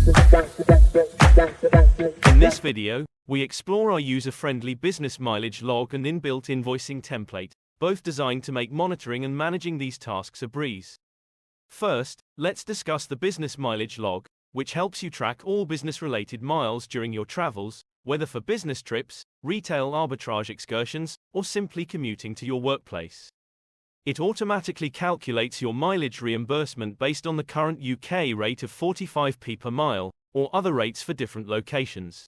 In this video, we explore our user-friendly business mileage log and inbuilt invoicing template, both designed to make monitoring and managing these tasks a breeze. First, let's discuss the business mileage log, which helps you track all business-related miles during your travels, whether for business trips, retail arbitrage excursions, or simply commuting to your workplace. It automatically calculates your mileage reimbursement based on the current UK rate of 45p per mile, or other rates for different locations.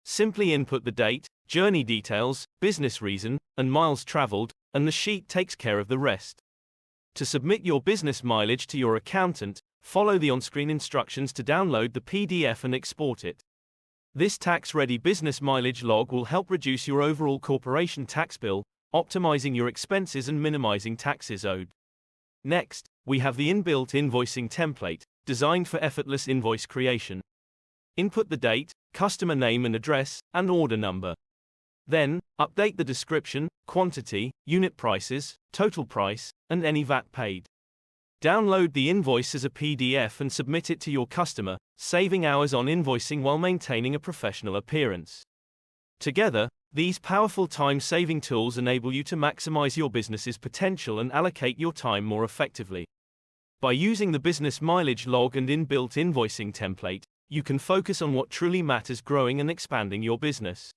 Simply input the date, journey details, business reason, and miles traveled, and the sheet takes care of the rest. To submit your business mileage to your accountant, follow the on-screen instructions to download the PDF and export it. This tax-ready business mileage log will help reduce your overall corporation tax bill, optimizing your expenses and minimizing taxes owed. Next, we have the inbuilt invoicing template, designed for effortless invoice creation. Input the date, customer name and address, and order number. Then, update the description, quantity, unit prices, total price, and any VAT paid. Download the invoice as a PDF and submit it to your customer, saving hours on invoicing while maintaining a professional appearance. Together, these powerful time-saving tools enable you to maximize your business's potential and allocate your time more effectively. By using the business mileage log and inbuilt invoicing template, you can focus on what truly matters: growing and expanding your business.